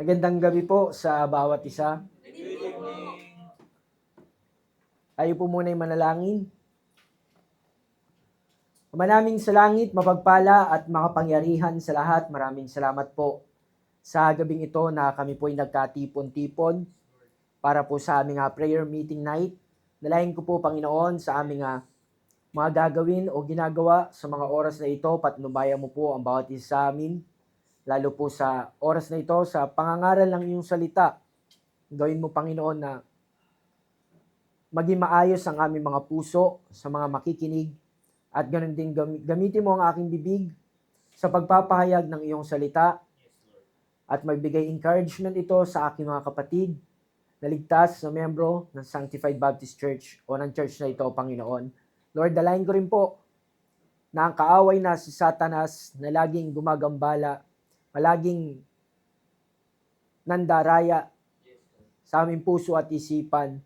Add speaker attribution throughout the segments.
Speaker 1: Magandang gabi po sa bawat isa. Tayo po muna ay manalangin. Ama namin sa langit, mapagpala at makapangyarihan sa lahat, maraming salamat po sa gabing ito na kami po ay nagkatipon-tipon para po sa aming prayer meeting night. Dalayan ko po, Panginoon, sa aming mga gagawin o ginagawa sa mga oras na ito, patnubayan mo po ang bawat isa sa amin, lalo po sa oras na ito, sa pangangaral ng iyong salita. Gawin mo, Panginoon, na maging maayos ang aming mga puso sa mga makikinig at ganoon din gamitin mo ang aking bibig sa pagpapahayag ng iyong salita at magbigay encouragement ito sa aking mga kapatid na ligtas na membro ng Sanctified Baptist Church o ng church na ito, Panginoon. Lord, dalayan ko rin po na ang kaaway na si Satanas na laging gumagambala, palaging nandaraya sa aming puso at isipan.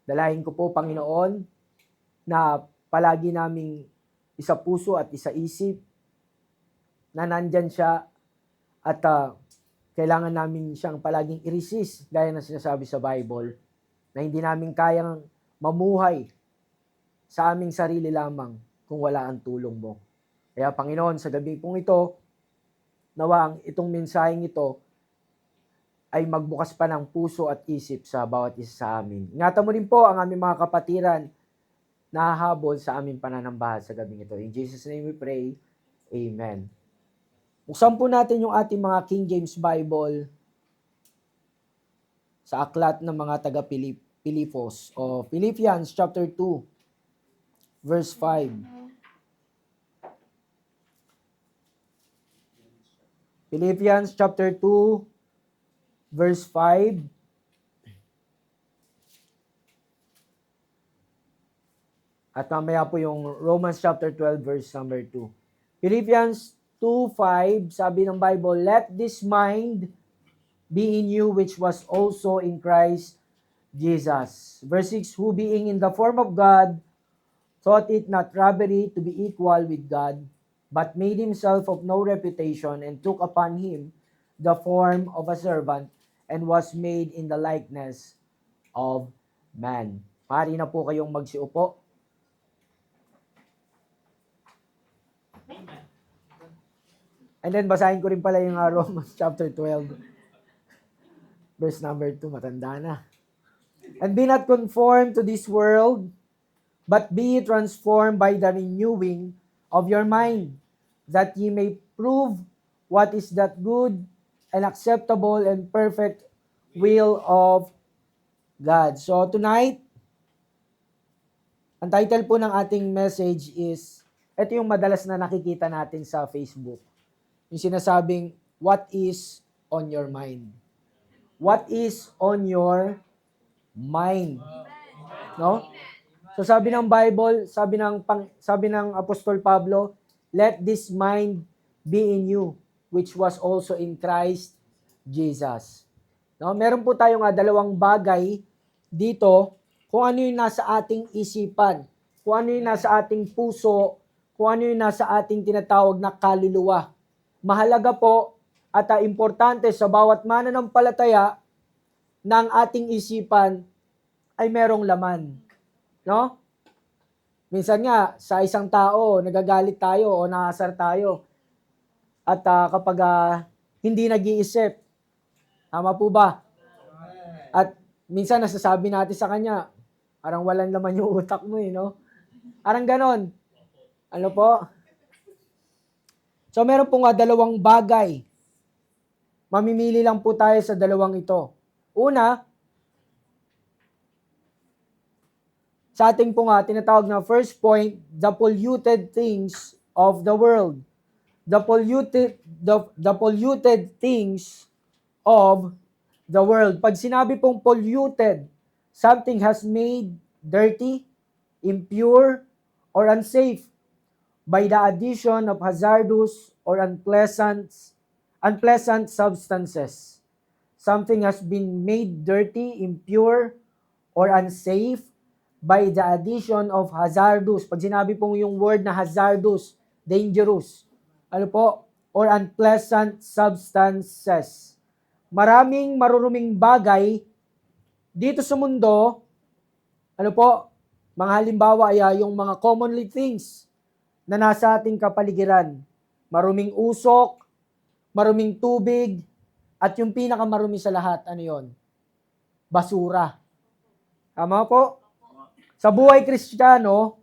Speaker 1: Dalayan ko po, Panginoon, na palagi naming isa puso at isa isip na nandyan siya at kailangan namin siyang palaging i-resist gaya ng sinasabi sa Bible na hindi namin kayang mamuhay sa aming sarili lamang kung wala ang tulong mo. Kaya Panginoon, sa gabi pong ito, nawa ang itong mensaheng ito ay magbukas pa ng puso at isip sa bawat isa sa amin. Ingatan mo rin po ang aming mga kapatiran na hahabol sa aming pananambahan sa gabing ito. In Jesus' name we pray. Amen. Buksan po natin yung ating mga King James Bible sa aklat ng mga taga-Pilipos o Philippians chapter 2 verse 5. Philippians chapter 2 verse 5. At mamaya po yung Romans chapter 12 verse number 2. Philippians 2:5, sabi ng Bible, "Let this mind be in you which was also in Christ Jesus." Verse 6, "Who being in the form of God, thought it not robbery to be equal with God, but made himself of no reputation, and took upon him the form of a servant, and was made in the likeness of man." Maaari na po kayong magsiupo. And then basahin ko rin pala yung Romans chapter 12 verse number 2, matanda na. "And be not conformed to this world, but be transformed by the renewing of your mind, that ye may prove what is that good and acceptable and perfect will of God." So tonight, ang title po ng ating message is, ito yung madalas na nakikita natin sa Facebook. Yung sinasabing, what is on your mind? What is on your mind? No? So sabi ng Bible, sabi ng Apostol Pablo, "Let this mind be in you, which was also in Christ Jesus." No, meron po tayong dalawang bagay dito, kung ano yung nasa ating isipan, kung ano yung nasa ating puso, kung ano yung nasa ating tinatawag na kaluluwa. Mahalaga po at importante sa bawat mananampalataya ng ating isipan ay merong laman. No? Minsan nga, sa isang tao, nagagalit tayo o nakasar tayo. At kapag hindi nag-iisip, tama po ba? At minsan nasasabi natin sa kanya, parang walang laman yung utak mo no? Parang ganon. Ano po? So meron po dalawang bagay. Mamimili lang po tayo sa dalawang ito. Una, sa ating po tinatawag na first point, the polluted things of the world. The polluted things of the world. Pag sinabi pong polluted, something has made dirty, impure, or unsafe by the addition of hazardous or unpleasant substances. Something has been made dirty, impure, or unsafe by the addition of hazardous. Pag sinabi pong yung word na hazardous, dangerous, ano po, or unpleasant substances. maraming maruruming bagay dito sa mundo. Ano po? Mga halimbawa ay yung mga commonly things na nasa ating kapaligiran. Maruming usok, maruming tubig, at yung pinakamarumi sa lahat, ano yon? Basura. Tama po? Sa buhay Kristiyano,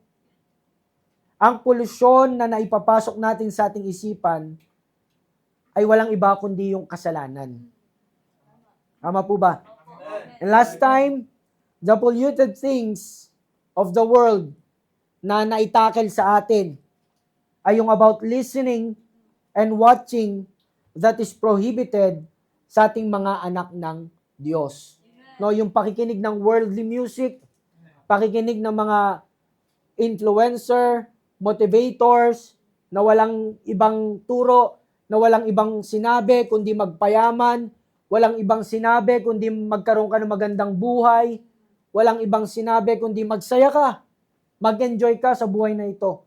Speaker 1: ang polusyon na naipapasok natin sa ating isipan ay walang iba kundi yung kasalanan. Tama po ba? And last time, the polluted things of the world na naitakel sa atin ay yung about listening and watching that is prohibited sa ating mga anak ng Diyos. No, yung pakikinig ng worldly music, pakikinig ng mga influencer, motivators, na walang ibang turo, na walang ibang sinabi kundi magpayaman, walang ibang sinabi kundi magkaroon ka ng magandang buhay, walang ibang sinabi kundi magsaya ka, mag-enjoy ka sa buhay na ito.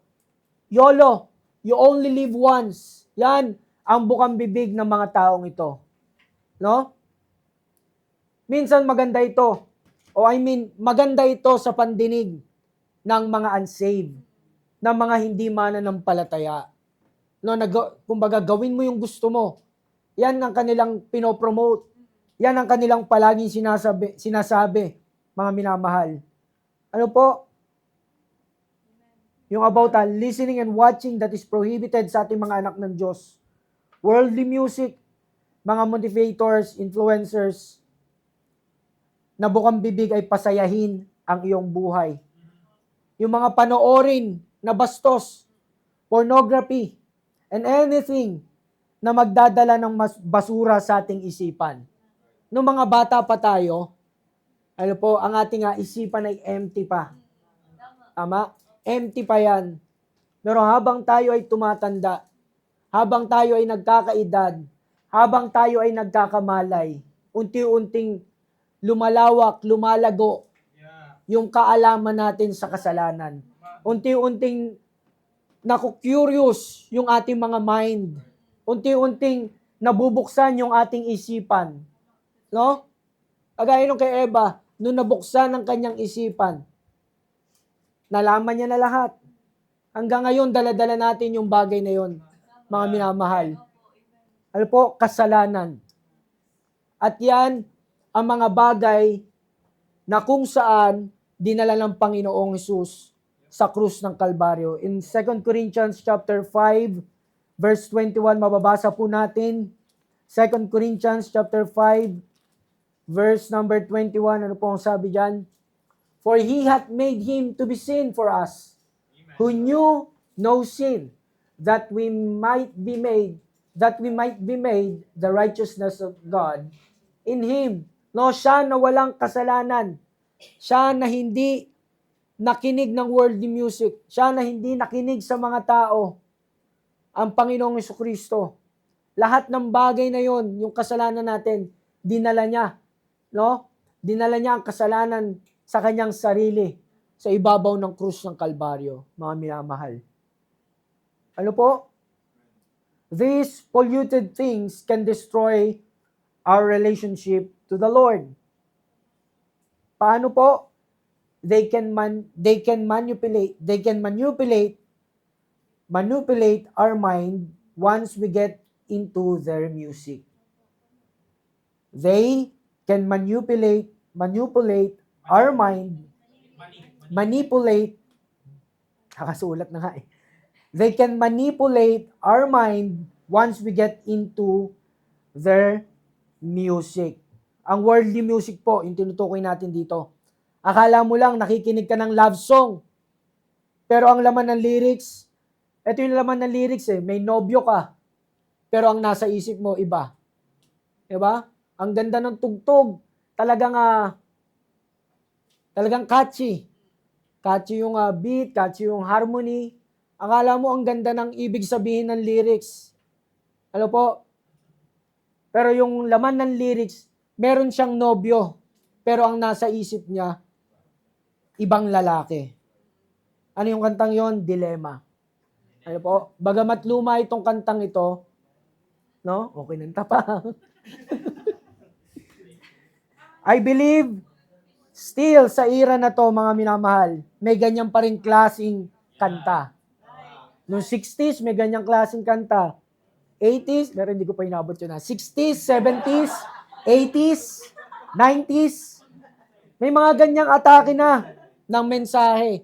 Speaker 1: YOLO, you only live once. Yan ang bukang bibig ng mga taong ito. No? Minsan maganda ito. Maganda ito sa pandinig ng mga unsaved, ng mga hindi mananampalataya. No, kumbaga gawin mo yung gusto mo. Yan ang kanilang pinopromote. Yan ang kanilang palaging sinasabi, mga minamahal. Ano po? Yung about listening and watching that is prohibited sa ating mga anak ng Diyos. Worldly music, mga motivators, influencers, na bukang bibig ay pasayahin ang iyong buhay. Yung mga panoorin na bastos, pornography, and anything na magdadala ng basura sa ating isipan. Nung mga bata pa tayo, ano po, ang ating isipan ay empty pa. Tama? Empty pa yan. Pero habang tayo ay tumatanda, habang tayo ay nagkakaedad, habang tayo ay nagkakamalay, unti-unting lumalawak, lumalago yung kaalaman natin sa kasalanan. Unti-unting naku-curious yung ating mga mind. Unti-unting nabubuksan yung ating isipan. No? Kagaya nung kay Eva, nung nabuksan ang kanyang isipan, nalaman niya na lahat. Hanggang ngayon, dala-dala natin yung bagay na yon, mga minamahal. Ano po? Kasalanan. At yan, ang mga bagay na kung saan dinala ng Panginoong Hesus sa krus ng Kalbaryo. In 2 Corinthians chapter 5, verse 21, mababasa po natin. 2 Corinthians chapter 5, verse number 21, ano po ang sabi dyan? For He hath made Him to be sin for us, who knew no sin, that we might be made the righteousness of God in Him. No, siya na walang kasalanan. Siya na hindi nakinig ng worldly music. Siya na hindi nakinig sa mga tao. Ang Panginoong Jesucristo. Lahat ng bagay na yon, yung kasalanan natin, dinala niya. No? Dinala niya ang kasalanan sa kanyang sarili sa ibabaw ng krus ng Kalbaryo, mga minamahal. Ano po? These polluted things can destroy our relationship to the Lord. Paano po? They can manipulate our mind once we get into their music. They can manipulate our mind, nakasulat na nga eh. They can manipulate our mind once we get into their music. Ang worldly music po, yung tinutukoy natin dito. Akala mo lang nakikinig ka ng love song. Pero ang laman ng lyrics, ito yung laman ng lyrics may nobyo ka. Pero ang nasa isip mo, iba. Diba? Ang ganda ng tugtog. Talagang catchy. Catchy yung beat, catchy yung harmony. Akala mo ang ganda ng ibig sabihin ng lyrics. Ano po? Pero yung laman ng lyrics, meron siyang nobyo. Pero ang nasa isip niya, ibang lalaki. Ano yung kantang yon? Dilema. Ano po? Bagamat luma itong kantang ito, no? Okay nang tapa. I believe, still, sa era na to, mga minamahal, may ganyan pa rin klaseng kanta. Noong 60s, may ganyang klaseng kanta. 80s, pero hindi ko pa inabot yun na. 60s, 70s, 80s, 90s, may mga ganyang atake na ng mensahe.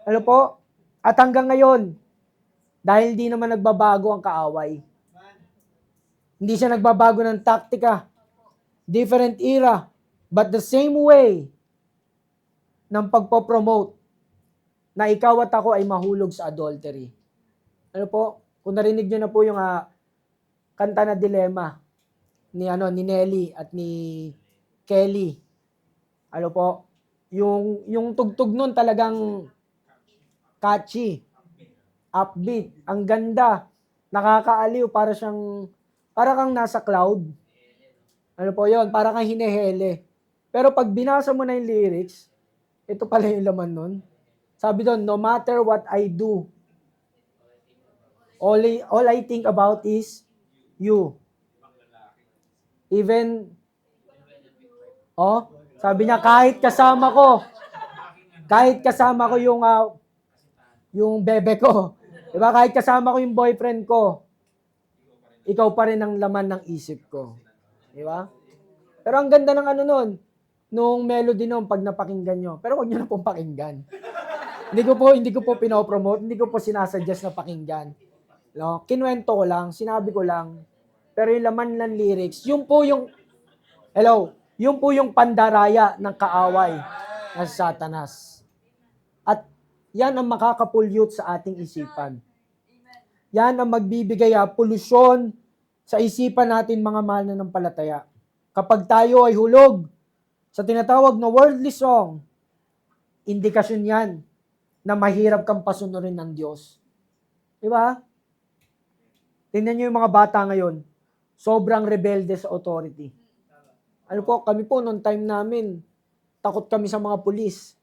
Speaker 1: Ano po? At hanggang ngayon, dahil di naman nagbabago ang kaaway. Hindi siya nagbabago ng taktika. Different era, but the same way ng pagpopromote na ikaw at ako ay mahulog sa adultery. Ano po? Kung narinig nyo na po yung kanta na Dilema ni Nelly at ni Kelly. Ano po? Yung tugtog nun talagang catchy, upbeat, ang ganda, nakakaaliw, para kang nasa cloud. Ano po yon? Para kang hinehele. Pero pag binasa mo na yung lyrics, ito pala yung laman nun. Sabi doon, no matter what I do, all I think about is you. Even, sabi niya, kahit kasama ko yung bebe ko, diba? Kahit kasama ko yung boyfriend ko, ikaw pa rin ang laman ng isip ko. Diba? Pero ang ganda ng nung melody nun, pag napakinggan nyo. Pero wag nyo na pong pakinggan. Hindi ko po pinopromote, hindi ko po sinasuggest na pakinggan. No? Kinuwento ko lang, sinabi ko lang. Pero yung laman ng lyrics, yun po yung pandaraya ng kaaway ng Satanas. At yan ang makakapulyot sa ating isipan. Yan ang magbibigay polusyon sa isipan natin, mga mahal na nanampalataya. Kapag tayo ay hulog sa tinatawag na worldly song, indikasyon yan na mahirap kang pasunurin ng Diyos. Diba? Tingnan nyo yung mga bata ngayon, sobrang rebelde sa authority. Ano po, kami po, noong time namin, takot kami sa mga pulis.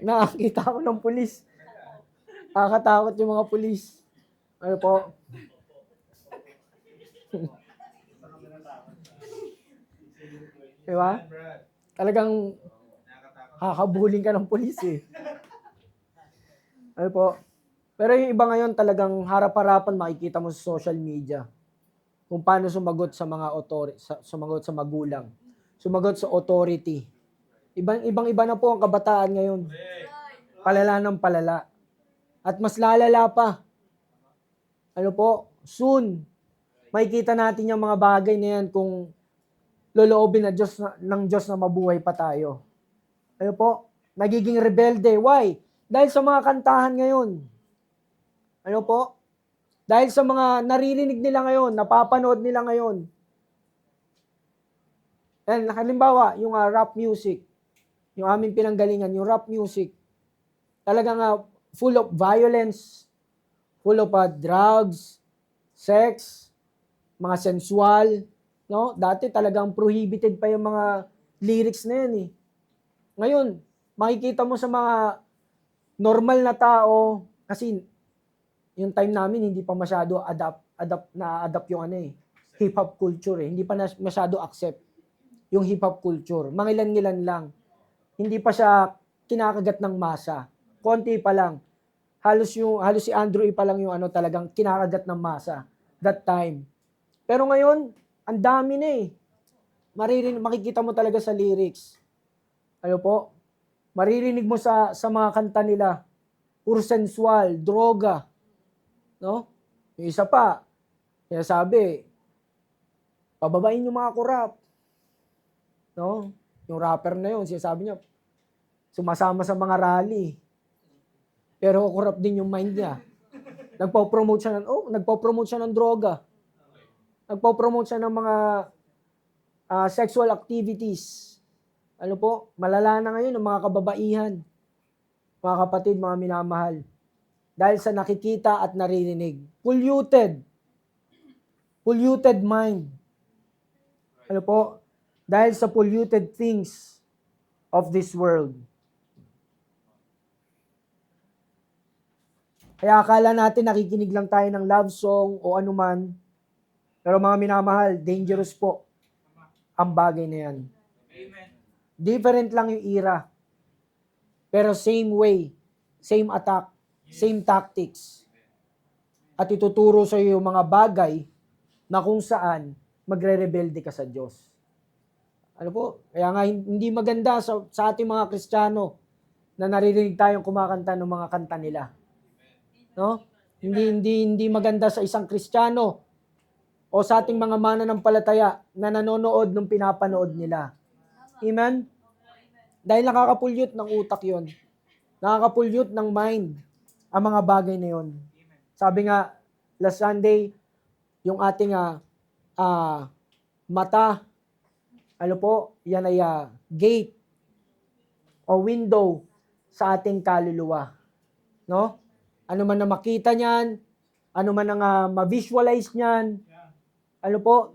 Speaker 1: Nakakita ako ng pulis. Nakakatakot yung mga pulis. Ano po? Diba? Talagang kakabuling ka ng pulis eh. Ano po? Pero yung iba ngayon talagang harap-harapan makikita mo sa social media kung paano sumagot sa mga sumagot sa magulang, sumagot sa authority. Ibang-iba na po ang kabataan ngayon. Palala ng palala. At mas lalala pa. Ano po? Soon, makikita natin yung mga bagay na yan kung loloobin ng Diyos na mabuhay pa tayo. Ano po? Nagiging rebelde. Why? Dahil sa mga kantahan ngayon. Ano po? Dahil sa mga naririnig nila ngayon, napapanood nila ngayon. And halimbawa, yung rap music, yung aming pinanggalingan, yung rap music, talagang full of violence, full of drugs, sex, mga sensual, no? Dati talagang prohibited pa yung mga lyrics na yan eh. Ngayon, makikita mo sa mga normal na tao, kasi yung time namin hindi pa masyado adapt yung hip-hop culture eh. Hindi pa masyado accept yung hip-hop culture. Mangilan-ngilan lang. Hindi pa siya kinakagat ng masa. Konti pa lang. Halos si Andrew pa lang yung talagang kinakagat ng masa that time. Pero ngayon, ang dami na eh. Makikita mo talaga sa lyrics. Ano po? Maririnig mo sa mga kanta nila. Puro sensual, droga. No? Yung isa pa, kaya sabi, pababain yung mga kurap. No? Yung rapper na yun, sinasabi niya, sumasama sa mga rally. Pero kurap din yung mind niya. Nagpo-promote siya ng droga. Nagpo-promote siya ng mga sexual activities. Ano po? Malala na ngayon ng mga kababaihan. Mga kapatid, mga minamahal. Dahil sa nakikita at naririnig. Polluted mind. Ano po? Dahil sa polluted things of this world. Kaya akala natin nakikinig lang tayo ng love song o anuman. Pero mga minamahal, dangerous po ang bagay na yan. Different lang yung era. Pero same way, same attack, same tactics. At ituturo sa iyo yung mga bagay na kung saan magre-rebelde ka sa Diyos. Ano po? Kaya nga hindi maganda sa ating mga Kristiyano na naririnig tayong kumakanta ng mga kanta nila. No? Hindi maganda sa isang Kristiyano o sa ating mga mananampalataya na nanonood ng pinapanood nila. Amen? Dahil nakakapulyot ng utak yon, nakakapulyot ng mind ang mga bagay na yon. Sabi nga, last Sunday, yung ating mata, ano po, yan ay gate o window sa ating kaluluwa. No? Ano man na makita niyan, ano man ang ma-visualize niyan, ano po,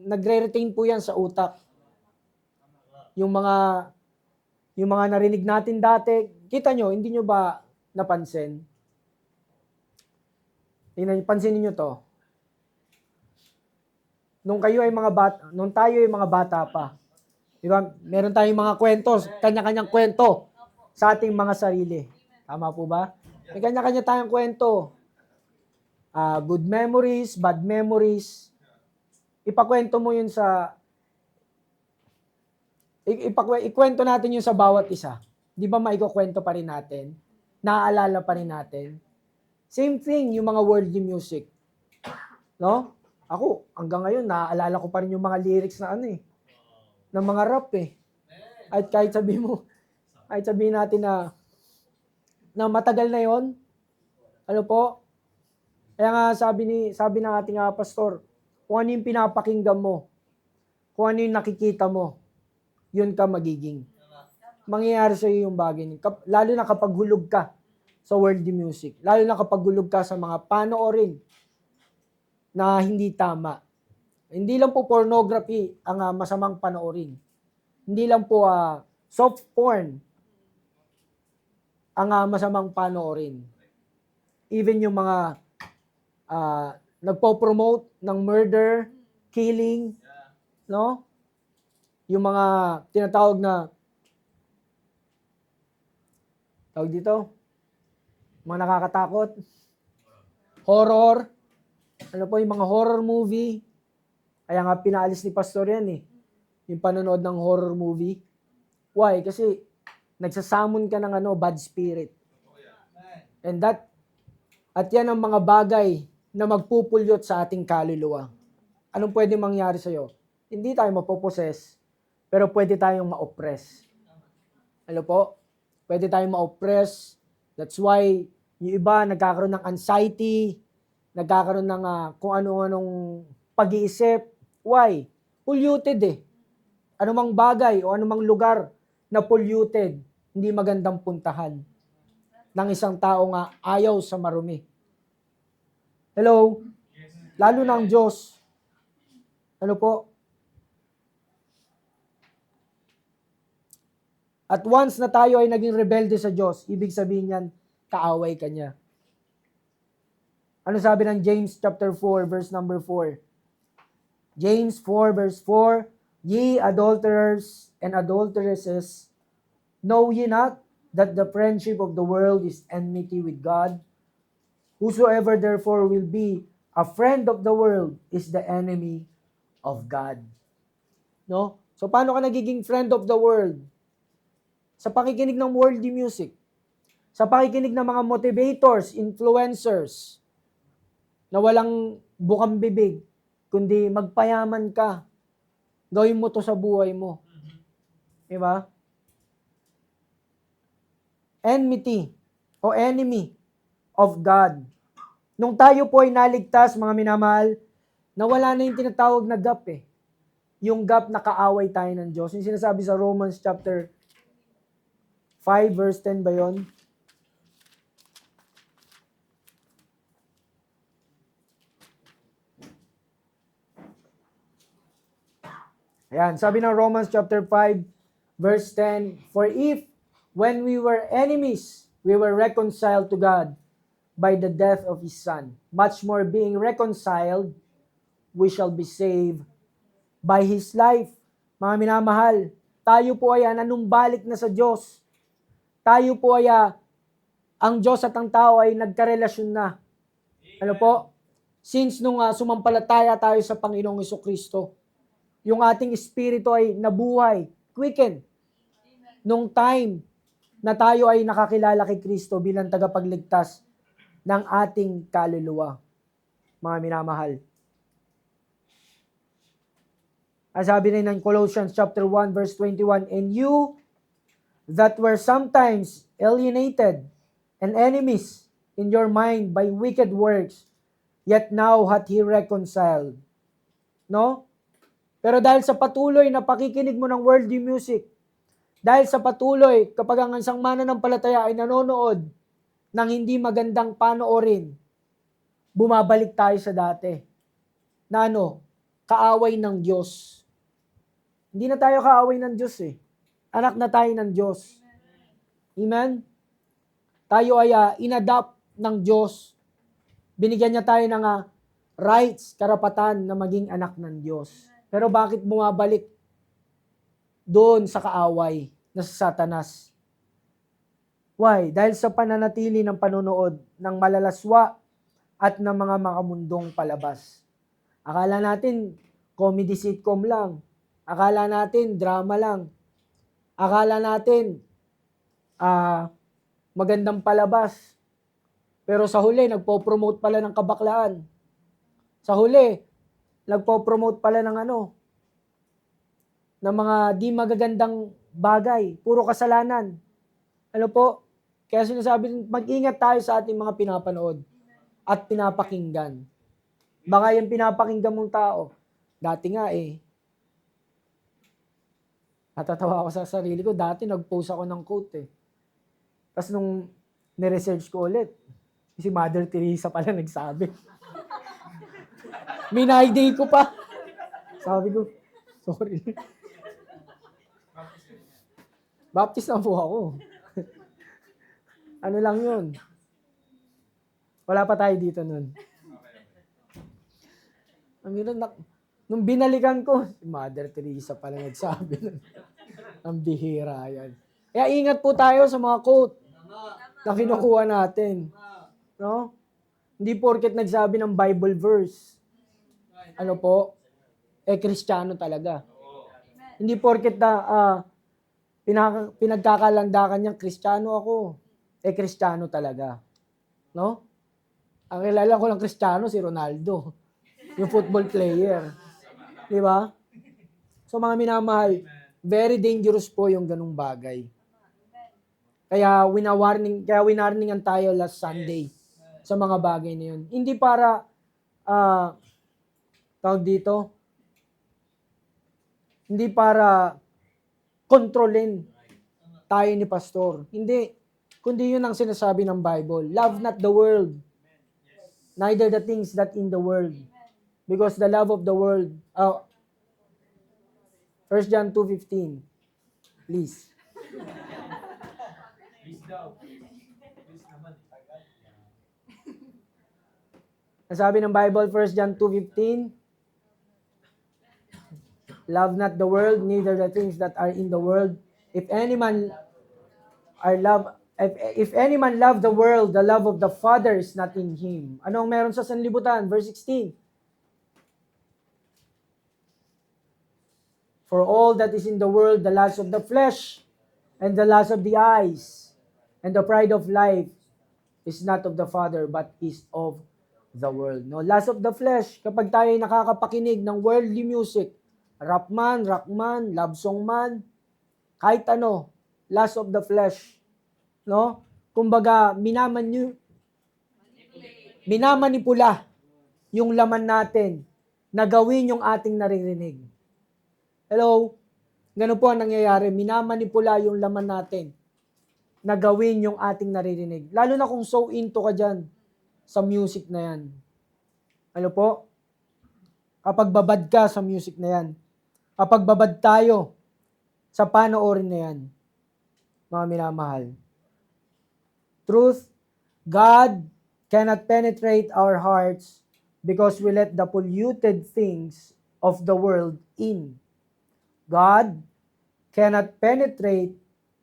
Speaker 1: nagre-retain po yan sa utak. Yung mga narinig natin dati, kita nyo, hindi nyo ba napansin? Pansinin nyo to. Nung tayo ay mga bata pa, di ba? Meron tayong mga kwento, kanya-kanyang kwento sa ating mga sarili. Tama po ba? May kanya-kanya tayong kwento. Good memories, bad memories. Ipakwento mo yun ikwento natin yun sa bawat isa. Di ba maikukwento pa rin natin? Naaalala pa rin natin? Same thing, yung mga worldly music. No? Ako, hanggang ngayon, naaalala ko pa rin yung mga lyrics na ng mga rap At kahit sabihin natin na matagal na yon, ano po? Kaya nga sabi ng ating pastor, kung ano yung pinapakinggan mo, kung ano yung nakikita mo, yun ka magiging. Mangyayari sa iyo yung bagay. Lalo na kapag hulog ka sa worldly music. Lalo na kapag hulog ka sa mga panoorin na hindi tama. Hindi lang po pornography ang masamang panoorin. Hindi lang po soft porn ang masamang panoorin. Even yung mga nagpo-promote ng murder, killing, no? Yung mga tinatawag na tawag dito, mga nakakatakot, horror, ano po yung mga horror movie. Kaya nga pinaalis ni pastor yan yung panonood ng horror movie. Why? Kasi nagsasamon ka ng bad spirit. At yan ang mga bagay na magpupulyot sa ating kaluluwa. Anong pwede mangyari sa'yo? Hindi tayo mapoposes, pero pwede tayong ma-oppress. Ano po? Pwede tayong ma-oppress. That's why yung iba nagkakaroon ng anxiety, nagkakaroon ng kung ano-anong pag-iisip. Why? Polluted Anumang bagay o anumang lugar na polluted, hindi magandang puntahan ng isang tao nga ayaw sa marumi. Hello? Lalo na ang Diyos. Ano po? At once na tayo ay naging rebelde sa Diyos, ibig sabihin yan, kaaway ka niya. Ano sabi ng James chapter 4, verse number 4? James 4, verse 4, Ye adulterers and adulteresses, know ye not that the friendship of the world is enmity with God? Whosoever therefore will be a friend of the world is the enemy of God. No? So paano ka nagiging friend of the world? Sa pakikinig ng worldly music, sa pakikinig ng mga motivators, influencers, na walang bukang bibig, kundi magpayaman ka. Gawin mo to sa buhay mo. Diba? Enmity o enemy of God. Nung tayo po ay naligtas, mga minamahal, nawala na yung tinatawag na gap Yung gap na kaaway tayo ng Diyos. Yung sinasabi sa Romans chapter 5 verse 10 ba yun? Ayan, sabi ng Romans chapter 5 verse 10, For if when we were enemies, we were reconciled to God by the death of His Son, much more being reconciled we shall be saved by His life. Mga minamahal, tayo po ay nanumbalik na sa Diyos. Tayo po ay ang Diyos at ang tao ay nagkarelasyon na. Ano po? Since nung sumampalataya tayo sa Panginoong Jesucristo, yung ating espiritu ay nabuhay, quicken. Nung time na tayo ay nakakilala kay Kristo bilang tagapagligtas ng ating kaluluwa. Mga minamahal. Ang sabi na ng Colossians chapter 1 verse 21, "And you that were sometimes alienated and enemies in your mind by wicked works, yet now hath He reconciled." No? Pero dahil sa patuloy na pakikinig mo ng worldly music, dahil sa patuloy kapag ang isang mananampalataya ay nanonood ng hindi magandang panoorin, bumabalik tayo sa dati. Na kaaway ng Diyos. Hindi na tayo kaaway ng Diyos eh. Anak na tayo ng Diyos. Amen? Tayo ay inadopt ng Diyos. Binigyan niya tayo ng rights, karapatan na maging anak ng Diyos. Pero bakit bumabalik doon sa kaaway na sa Satanas? Why? Dahil sa pananatili ng panonood ng malalaswa at ng mga makamundong palabas. Akala natin comedy sitcom lang. Akala natin drama lang. Akala natin magandang palabas. Pero sa huli, nagpo-promote pala ng kabaklaan. Sa huli, nagpo-promote pala ng ng mga di magagandang bagay. Puro kasalanan. Ano po? Kaya sinasabi, mag-ingat tayo sa ating mga pinapanood at pinapakinggan. Baka yung pinapakinggan mong tao, dati nga natatawa ako sa sarili ko, dati nag-post ako ng quote Tapos nung niresearch ko ulit, si Mother Teresa pala nagsabi. Minayday ko pa. Sabi ko, sorry. Baptist na po ako. Ano lang yun? Wala pa tayo dito nun. Nung binalikan ko, si Mother Teresa pala nagsabi. Ang bihira yan. Kaya ingat po tayo sa mga quote na kinukuha natin. No? Hindi porket nagsabi ng Bible verse. Kristiyano talaga. Hindi porket na pinagkakalandakan niyang Kristiyano ako. Kristiyano talaga. No? Ang kilala ko lang Kristiyano, si Ronaldo. Yung football player. Di ba? So mga minamahal, very dangerous po yung ganung bagay. Kaya winarningan tayo last Sunday sa mga bagay na yun. Hindi para, hindi para kontrolin tayo ni pastor. Hindi. Kundi yun ang sinasabi ng Bible. Love not the world, neither the things that in the world. Because the love of the world, 1 John 2:15, please. Sabi ng Bible, 1 John 2:15, love not the world, neither the things that are in the world. If any man love the world, the love of the Father is not in him. Anong meron sa sanlibutan? Verse 16. For all that is in the world, the lust of the flesh, and the lust of the eyes, and the pride of life, is not of the Father, but is of the world. No, lust of the flesh, kapag tayo ay nakakapakinig ng worldly music, rap man, rock man, love song man, kahit lust of the flesh. No? Kumbaga, minamanipula yung laman natin na gawin yung ating naririnig. Hello? Ganun po ang nangyayari. Minamanipula yung laman natin na gawin yung ating naririnig. Lalo na kung so into ka dyan sa music na yan. Ano po? Kapag babad ka sa music na yan. Kapag babad tayo sa panoorin na yan. Mga minamahal. Truth, God cannot penetrate our hearts because we let the polluted things of the world in. God cannot penetrate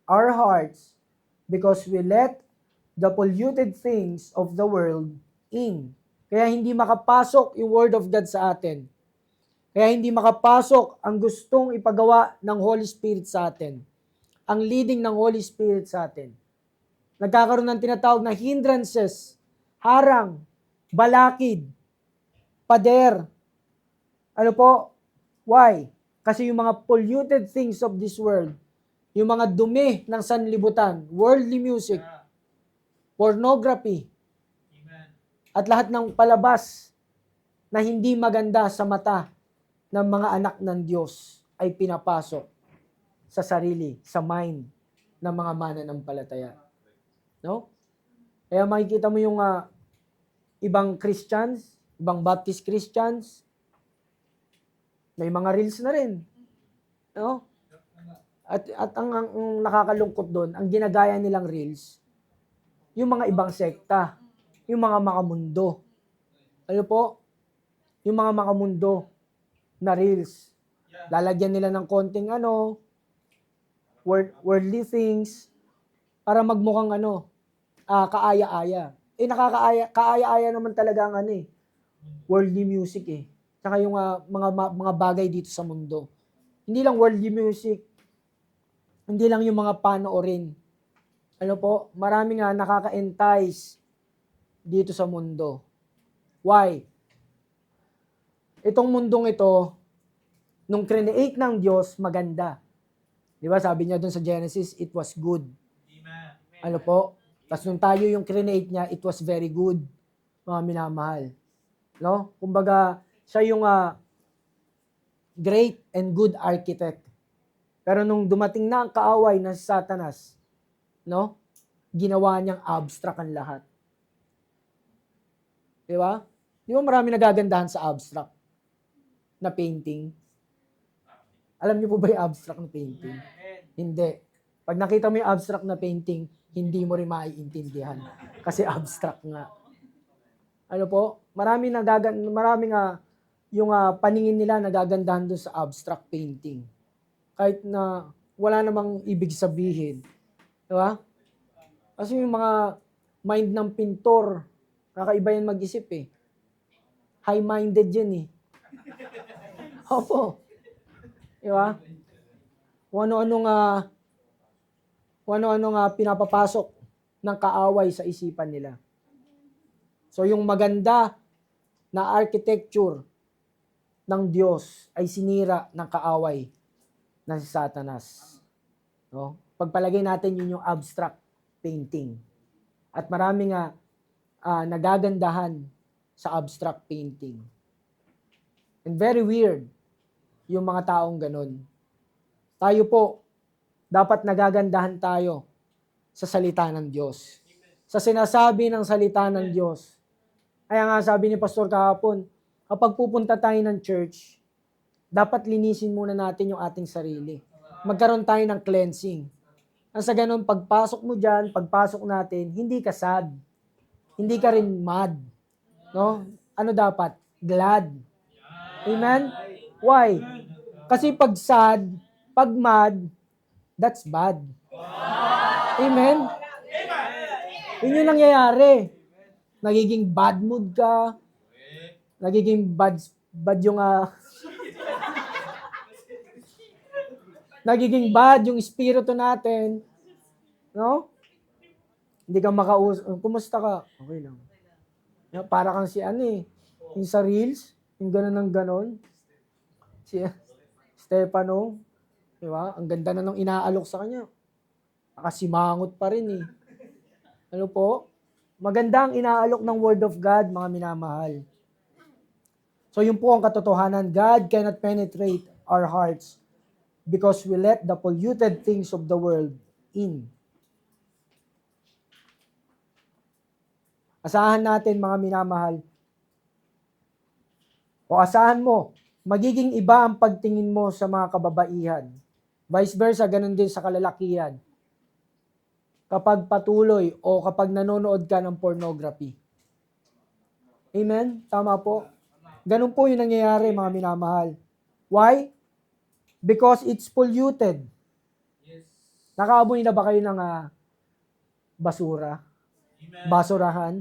Speaker 1: our hearts because we let the polluted things of the world in. Kaya hindi makapasok yung Word of God sa atin. Kaya hindi makapasok ang gustong ipagawa ng Holy Spirit sa atin. Ang leading ng Holy Spirit sa atin. Nagkakaroon ng tinatawag na hindrances, harang, balakid, pader. Ano po? Why? Kasi yung mga polluted things of this world, yung mga dumi ng sanlibutan, worldly music, pornography, at lahat ng palabas na hindi maganda sa mata ng mga anak ng Diyos ay pinapasok sa sarili, sa mind ng mga mananampalataya. No? Kaya makikita mo yung ibang Christians, ibang Baptist Christians, may mga reels na rin. No? At ang nakakalungkot doon, ang ginagaya nilang reels, yung mga ibang sekta, yung mga makamundo. Ano po? Yung mga makamundo na reels. Lalagyan nila ng konting worldly things para magmukhang kaaya-aya. Kaaya-aya naman talaga ang worldly music eh. Saka yung mga bagay dito sa mundo. Hindi lang worldly music. Hindi lang yung mga panoorin. Ano po? Marami nga nakaka-entice dito sa mundo. Why? Itong mundong ito, nung create ng Diyos, maganda. Di ba? Sabi niya doon sa Genesis, it was good. Ano po? Tapos nung tayo yung create niya, it was very good. Mga minamahal. No? Kumbaga, siya yung great and good architect. Pero nung dumating na ang kaaway ng Satanas, no? Ginawa niyang abstract ang lahat. Di ba? Di ba marami nagagandahan sa abstract na painting? Alam niyo po ba yung abstract na painting? Hindi. Pag nakita mo yung abstract na painting, hindi mo rin maiintindihan. Kasi abstract nga. Ano po? Maraming yung paningin nila nagagandahan doon sa abstract painting. Kahit na wala namang ibig sabihin. Di ba? Kasi yung mga mind ng pintor, kakaiba yan mag-isip eh. High-minded yan eh. Opo. Di ba? Kung ano-ano pinapapasok ng kaaway sa isipan nila. So yung maganda na architecture ng Diyos ay sinira ng kaaway na si Satanas. No? Pagpalagay natin yun yung abstract painting. At marami nga nagagandahan sa abstract painting. And very weird yung mga taong ganun. Tayo po, dapat nagagandahan tayo sa salita ng Diyos. Sa sinasabi ng salita ng Diyos. Kaya nga sabi ni Pastor kahapon, kapag pupunta tayo ng church, dapat linisin muna natin yung ating sarili. Magkaroon tayo ng cleansing. Sa ganun, pagpasok mo dyan, pagpasok natin, hindi ka sad. Hindi ka rin mad. No? Ano dapat? Glad. Amen? Why? Kasi pag sad, pag mad, that's bad. Amen? Yun yung nangyayari. Nagiging bad mood ka. Nagiging bad yung nagiging bad yung espiritu natin. No? Hindi ka kumusta ka? Okay lang. Para kang si yung sa reels, yung gano'n ng gano'n. Si Stefano, di ba? Ang ganda na ng inaalok sa kanya. Nakasimangot pa rin eh. Ano po? Maganda ang inaalok ng Word of God, mga minamahal. So yun po ang katotohanan. God cannot penetrate our hearts because we let the polluted things of the world in. Asahan natin, mga minamahal, o asahan mo, magiging iba ang pagtingin mo sa mga kababaihan. Vice versa, ganun din sa kalalakihan. Kapag patuloy o kapag nanonood ka ng pornography. Amen? Tama po. Ganun po yung nangyayari, mga minamahal. Why? Because it's polluted. Nakaamoy na ba kayo ng basura? Basurahan?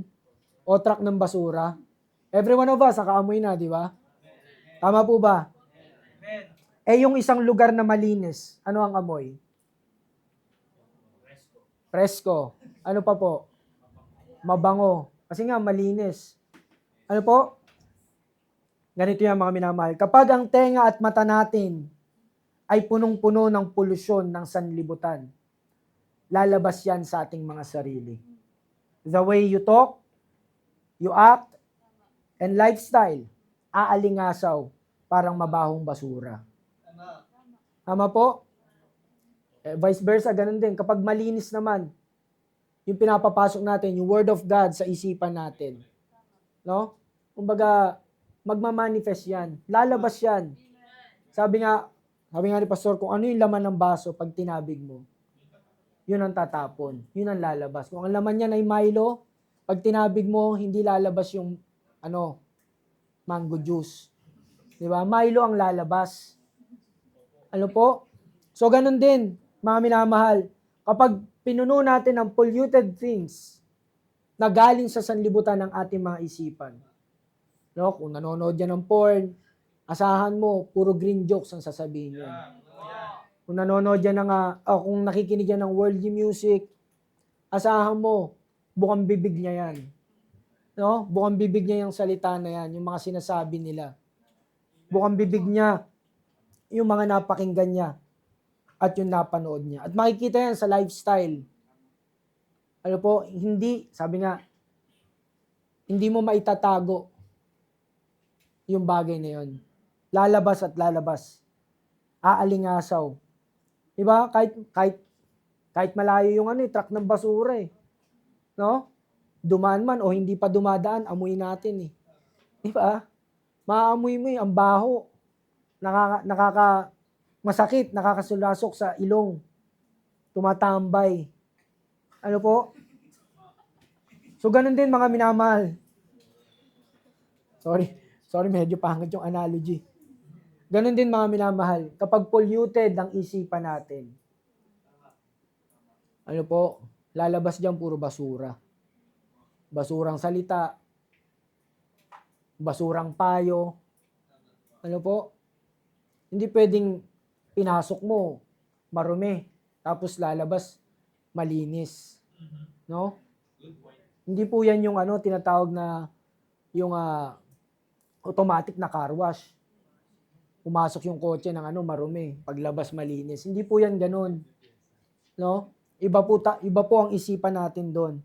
Speaker 1: O truck ng basura? Every one of us, nakaamoy na, di ba? Tama po ba? Eh yung isang lugar na malinis, ano ang amoy? Presko. Ano pa po? Mabango. Kasi nga, malinis. Ano po? Ganito yan, mga minamahal. Kapag ang tenga at mata natin ay punong-puno ng polusyon ng sanlibutan, lalabas yan sa ating mga sarili. The way you talk, you act, and lifestyle, aalingasaw, parang mabahong basura. Tama po? Vice versa, ganun din. Kapag malinis naman, yung pinapapasok natin, yung Word of God sa isipan natin. No? Kumbaga, magmamanifest yan. Lalabas yan. Sabi nga ni Pastor, kung ano yung laman ng baso pag tinabig mo, yun ang tatapon. Yun ang lalabas. Kung ang laman niyan ay Milo, pag tinabig mo, hindi lalabas yung mango juice. Di ba? Milo ang lalabas. Ano po? So, ganun din, mga minamahal. Kapag pinuno natin ng polluted things na galing sa sanlibutan ng ating mga isipan. No? Kung nanonood yan ng porn, asahan mo, puro green jokes ang sasabihin yan. Kung nanonood yan kung nakikinig yan ng worldly music, asahan mo, bukang bibig niya yan. No? Bukang bibig niya yung salita na yan, yung mga sinasabi nila. Bukang bibig niya, yung mga napakinggan niya, at yung napanood niya. At makikita yan sa lifestyle. Ano po, sabi nga, hindi mo maitatago yung bagay na yun. Lalabas at lalabas. Aalingasaw. Diba? Kahit malayo yung truck ng basura eh. No? Dumaan man o hindi pa dumadaan, amoy natin eh. Diba? Maamoy mo ang baho. Masakit, nakakasulasok sa ilong. Tumatambay. Ano po? So, ganun din mga minamahal. Sorry, medyo pangit yung analogy. Ganun din mga minamahal. Kapag polluted ang isipan natin, ano po, lalabas dyan puro basura. Basurang salita, basurang payo. Ano po? Hindi pwedeng pinasok mo, marumi, tapos lalabas, malinis. No? Hindi po yan yung tinatawag na yung automatic na car wash. Pumasok yung kotse ng marumi, paglabas malinis. Hindi po yan ganun. No? Iba po ang isipan natin doon.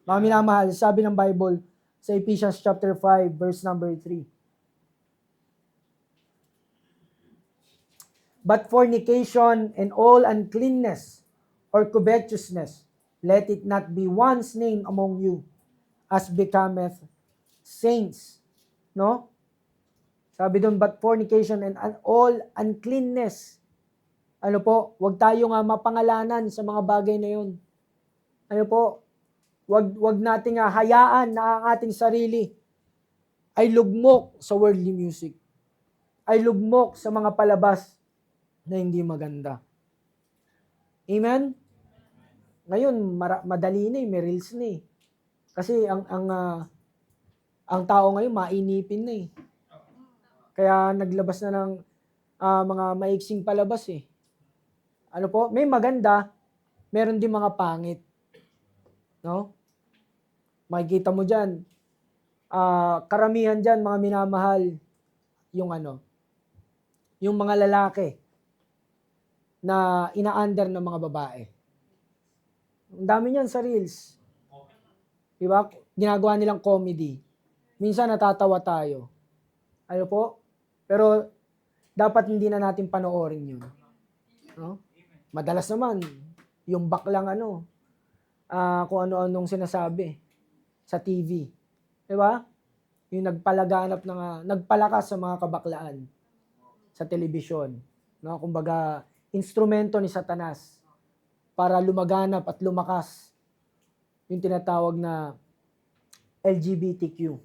Speaker 1: Mga minamahal, sabi ng Bible sa Ephesians chapter 5 verse number 3. But fornication and all uncleanness or covetousness, let it not be once named among you, as becometh saints. No? Sabi doon, but fornication and all uncleanness. Ano po? Huwag tayo mapangalanan sa mga bagay na yun. Ano po? Huwag nating hayaan na ang ating sarili ay lugmok sa worldly music. Ay lugmok sa mga palabas na hindi maganda. Amen? Ngayon, madali na may reels na Kasi ang tao ngayon, mainipin na Kaya naglabas na ng mga maiksing palabas Ano po? May maganda, meron din mga pangit. No? Makikita mo dyan, karamihan dyan, mga minamahal, yung mga lalaki na ina-under ng mga babae. Ang dami niyan sa reels. Diba? Ginagawa nilang comedy. Minsan natatawa tayo. Ano po? Pero dapat hindi na natin panoorin yun. No? Madalas naman, yung baklang kung ano-anong sinasabi sa TV. Diba? Yung nagpalakas sa mga kabaklaan sa telebisyon. No? Kumbaga, instrumento ni Satanas para lumaganap at lumakas yung tinatawag na LGBTQ.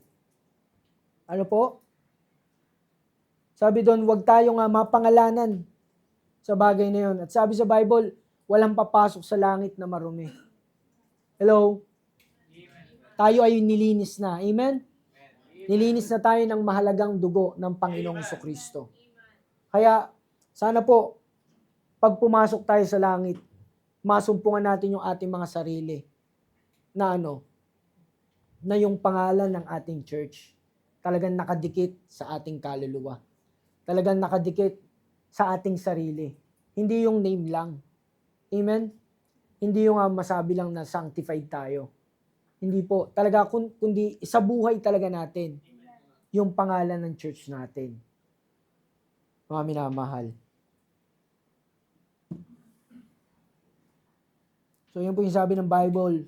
Speaker 1: Ano po? Sabi doon, huwag tayong mapangalanan sa bagay na yun. At sabi sa Bible, walang papasok sa langit na marumi. Hello? Tayo ay nilinis na. Amen? Nilinis na tayo ng mahalagang dugo ng Panginoong Jesucristo. Kaya, sana po, pag pumasok tayo sa langit, masumpungan natin yung ating mga sarili na na yung pangalan ng ating church talagang nakadikit sa ating kaluluwa. Talagang nakadikit sa ating sarili. Hindi yung name lang. Amen? Hindi yung masabi lang na sanctified tayo. Hindi po. Talaga, kundi sa buhay talaga natin yung pangalan ng church natin. Mga minamahal. So, yun po yung sabi ng Bible.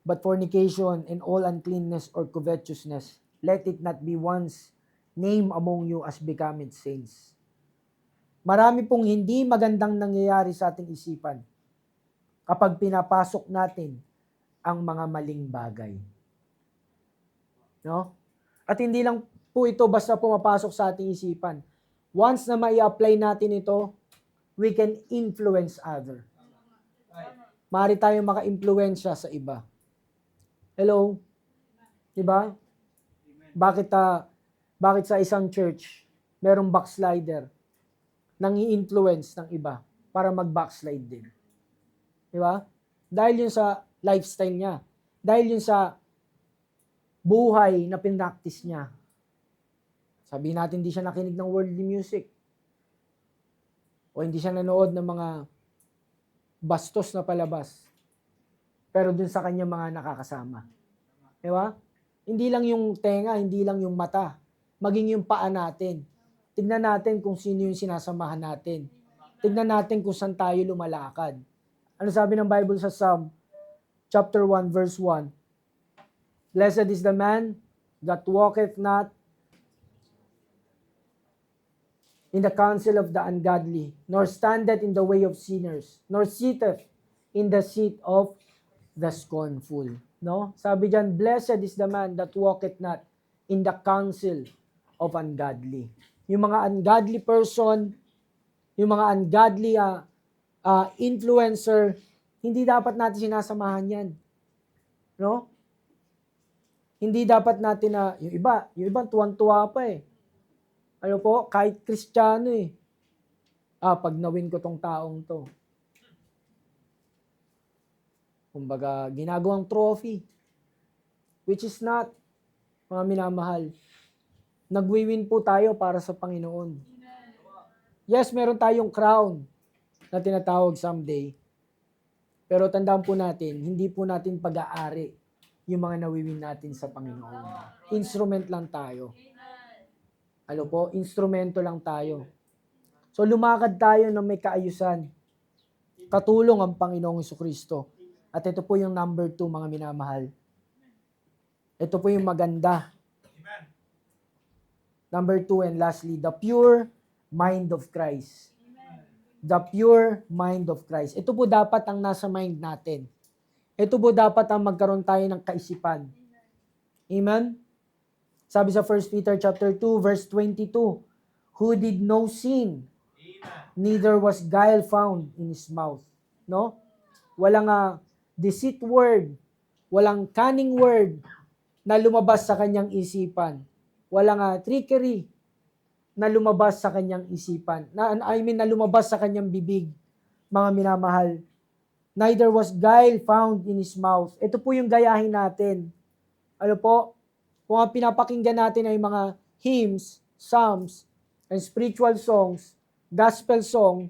Speaker 1: But fornication and all uncleanness or covetousness, let it not be once named among you as becoming saints. Marami pong hindi magandang nangyayari sa ating isipan kapag pinapasok natin ang mga maling bagay. No? At hindi lang po ito basta pumapasok sa ating isipan. Once na mai-apply natin ito, we can influence other. Maaari tayong maka-impluwensya sa iba. Hello? Diba? Bakit sa isang church, merong backslider nang i-influence ng iba para mag-backslide din? Diba? Dahil yun sa lifestyle niya. Dahil yun sa buhay na pinractice niya. Sabihin natin, hindi siya nakinig ng worldly music. O hindi siya nanood ng mga bastos na palabas. Pero dun sa kanya mga nakakasama. Diba? Hindi lang yung tenga, hindi lang yung mata. Maging yung paa natin. Tignan natin kung sino yung sinasamahan natin. Tignan natin kung saan tayo lumalakad. Ano sabi ng Bible sa Psalm chapter 1 verse 1? Blessed is the man that walketh not in the counsel of the ungodly, nor standeth in the way of sinners, nor sitteth in the seat of the scornful. No? Sabi diyan, blessed is the man that walketh not in the counsel of ungodly. Yung mga ungodly person, yung mga ungodly influencer, hindi dapat natin sinasamahan yan. No? Hindi dapat natin yung iba tuwan-tuwa pa eh. Ano po, kahit Kristiyano eh. Pag nawin ko tong taong to. Kumbaga, ginagawang trophy. Which is not, mga minamahal. Nagwi-win po tayo para sa Panginoon. Yes, meron tayong crown na tinatawag someday. Pero tandaan po natin, hindi po natin pag-aari yung mga nawiwin natin sa Panginoon. Instrument lang tayo. Ano po? Instrumento lang tayo. So lumakad tayo na may kaayusan. Katulong ang Panginoong Jesucristo. At ito po yung number 2, mga minamahal. Ito po yung maganda. Number 2 and lastly, the pure mind of Christ. The pure mind of Christ. Ito po dapat ang nasa mind natin. Ito po dapat ang magkaroon tayo ng kaisipan. Amen? Sabi sa 1 Peter chapter 2 verse 22, who did no sin, neither was guile found in his mouth. No? Walang deceit word, walang cunning word na lumabas sa kanyang isipan. Walang trickery na lumabas sa kanyang isipan. Na lumabas sa kanyang bibig, mga minamahal. Neither was guile found in his mouth. Ito po yung gayahin natin. Ano po? Kung ang pinapakinggan natin ay mga hymns, psalms, and spiritual songs, gospel song,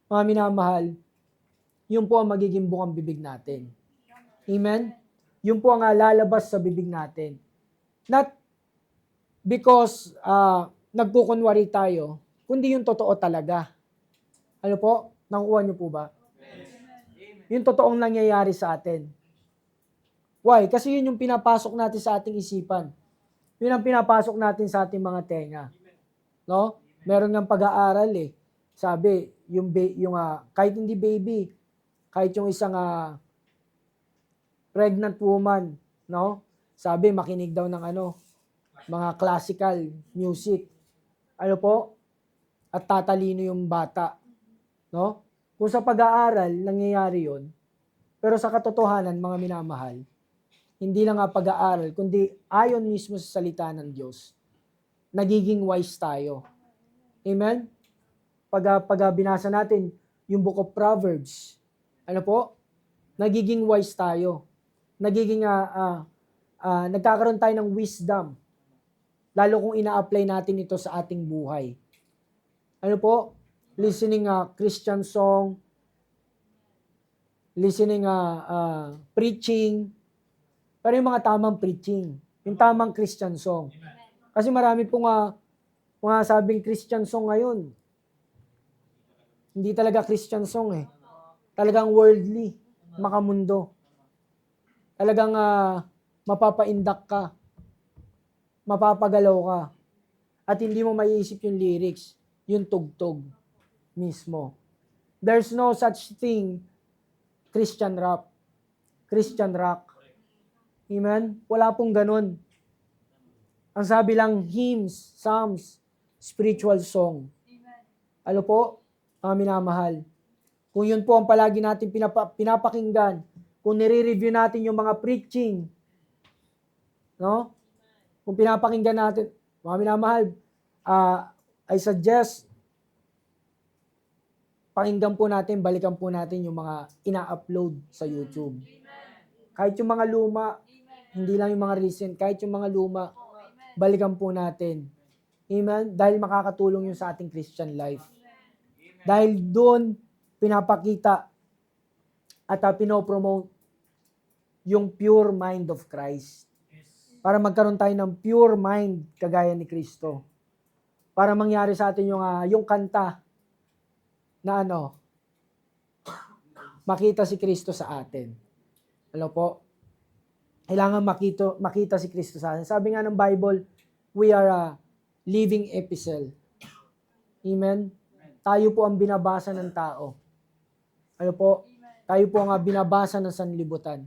Speaker 1: mga minamahal, yun po ang magiging bukang bibig natin. Amen? Yun po ang lalabas sa bibig natin. Not because nagkukunwari tayo, kundi yung totoo talaga. Ano po? Nakukuha niyo po ba? Yung totoong nangyayari sa atin. Why? Kasi yun yung pinapasok natin sa ating isipan. Yun ang pinapasok natin sa ating mga tenga. No? Meron ng pag-aaral eh. Sabi, kahit hindi baby, kahit yung isang pregnant woman, no? Sabi, makinig daw ng mga classical music. Ano po? At tatalino yung bata. No? Kung sa pag-aaral, nangyayari yon, pero sa katotohanan, mga minamahal, hindi lang nga pag-aaral, kundi ayon mismo sa salita ng Diyos, nagiging wise tayo. Amen? Pag binasa natin yung Book of Proverbs, ano po? Nagiging wise tayo. Nagkakaroon tayo ng wisdom, lalo kung ina-apply natin ito sa ating buhay. Ano po? Listening Christian song, listening preaching, pero yung mga tamang preaching, yung tamang Christian song. Kasi marami pong mga sabing Christian song ngayon. Hindi talaga Christian song eh. Talagang worldly, makamundo. Talagang mapapaindak ka, mapapagalaw ka, at hindi mo maiisip yung lyrics, yung tugtog mismo. There's no such thing Christian rap, Christian rock. Amen? Wala pong ganun. Ang sabi lang, hymns, psalms, spiritual song. Ano po? Mga minamahal. Kung yun po ang palagi natin pinapakinggan, kung nire-review natin yung mga preaching, no? Kung pinapakinggan natin, mga minamahal, I suggest, pakinggan po natin, balikan po natin yung mga ina-upload sa YouTube. Kahit yung mga luma, hindi lang yung mga recent, kahit yung mga luma, balikan po natin. Amen? Dahil makakatulong yun sa ating Christian life. Dahil doon, pinapakita at pinopromote yung pure mind of Christ. Para magkaroon tayo ng pure mind kagaya ni Kristo. Para mangyari sa atin yung kanta na makita si Kristo sa atin. Ano po? Kailangan makita si Kristo sa atin. Sabi nga ng Bible, we are a living epistle. Amen? Tayo po ang binabasa ng tao. Ano po? Tayo po ang binabasa ng sanlibutan.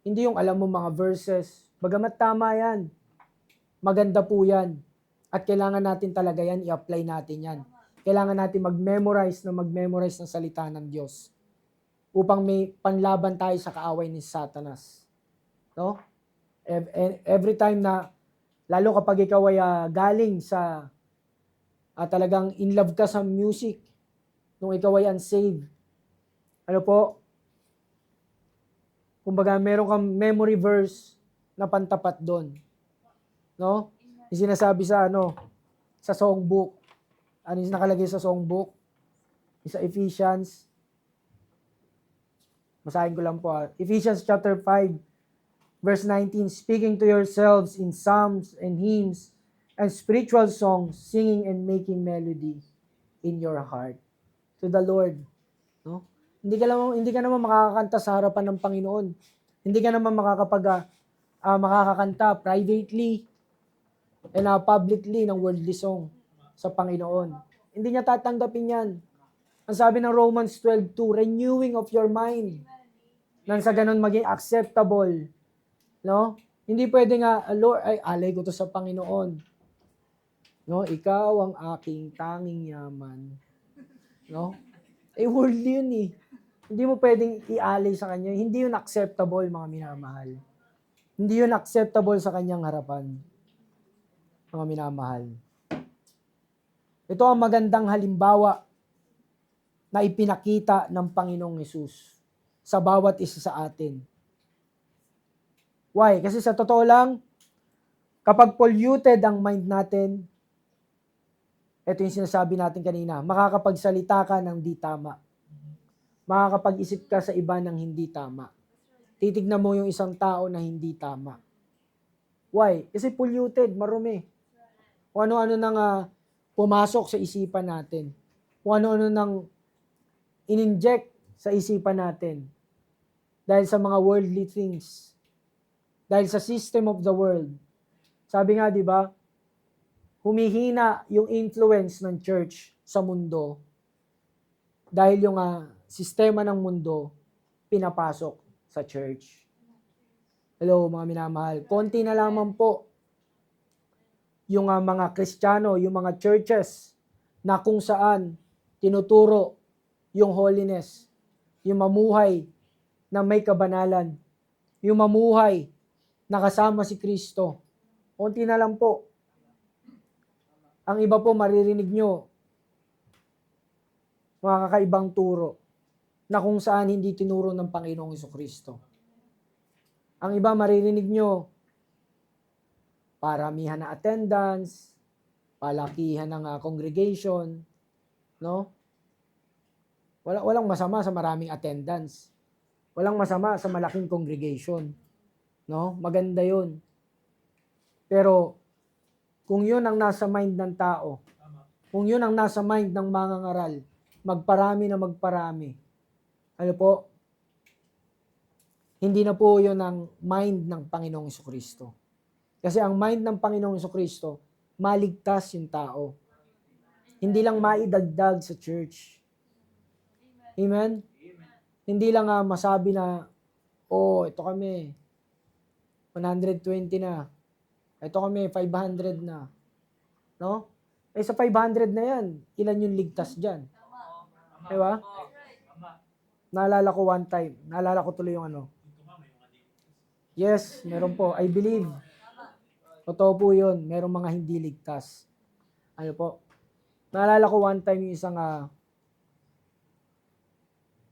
Speaker 1: Hindi yung alam mo mga verses. Bagamat tama yan. Maganda po yan. At kailangan natin talaga yan, i-apply natin yan. Kailangan natin mag-memorize ng salita ng Diyos. Upang may panlaban tayo sa kaaway ni Satanas. No? Every time na, lalo kapag ikaw ay galing sa talagang in love ka sa music, nung ikaw ay unsaved, ano po, kumbaga meron kang memory verse na pantapat doon. No? Yung sinasabi sa songbook. Ano yung nakalagay sa songbook? Sa Ephesians. Basahin ko lang po. Ephesians chapter 5, verse 19, speaking to yourselves in psalms and hymns and spiritual songs, singing and making melody in your heart to the Lord. No? Hindi ka naman makakakanta sa harapan ng Panginoon. Hindi ka naman makakakanta privately and publicly ng worldly song sa Panginoon. Hindi niya tatanggapin yan. Ang sabi ng Romans 12:2, renewing of your mind. Nang sa ganun maging acceptable. No? Hindi pwede Lord, alay ko to sa Panginoon. No? Ikaw ang aking tanging yaman. No? Worldly yun eh. Hindi mo pwedeng ialay sa kanya. Hindi yun acceptable, mga minamahal. Hindi yun acceptable sa kanyang harapan. Mga minamahal. Ito ang magandang halimbawa na ipinakita ng Panginoong Hesus sa bawat isa sa atin. Why? Kasi sa totoo lang, kapag polluted ang mind natin, ito yung sinasabi natin kanina, makakapagsalita ka ng di tama. Makakapag-isip ka sa iba ng hindi tama. Titignan mo yung isang tao na hindi tama. Why? Kasi polluted, marumi. Kung ano-ano nang pumasok sa isipan natin. Kung ano-ano nang in-inject sa isipan natin. Dahil sa mga worldly things. Dahil sa system of the world. Sabi nga, di ba, humihina yung influence ng church sa mundo dahil yung sistema ng mundo pinapasok sa church. Hello, mga minamahal. Konti na lamang po yung mga Kristiyano, yung mga churches na kung saan tinuturo yung holiness, yung mamuhay na may kabanalan, yung mamuhay na kasama si Kristo. Unti na lang po. Ang iba po maririnig nyo, mga kakaibang turo na kung saan hindi tinuro ng Panginoong Jesucristo. Ang iba maririnig nyo, paramihan na attendance, palakihan ng congregation, no? Walang masama sa maraming attendance. Walang masama sa malaking congregation, no? Maganda 'yun. Pero kung 'yun ang nasa mind ng tao, kung 'yun ang nasa mind ng mangangaral, magparami na magparami. Ano po? Hindi na po 'yun ang mind ng Panginoong Jesucristo. Kasi ang mind ng Panginoong Jesucristo, maligtas yung tao. Hindi lang maidagdag sa church. Amen? Hindi lang masabi na, ito kami, 120 na. Ito kami, 500 na. No? Sa 500 na yan, ilan yung ligtas dyan? Diba? Naalala ko one time. Naalala ko tuloy yung Yes, meron po. I believe. Totoo po yun. Merong mga hindi ligtas. Ano po? Naalala ko one time yung isang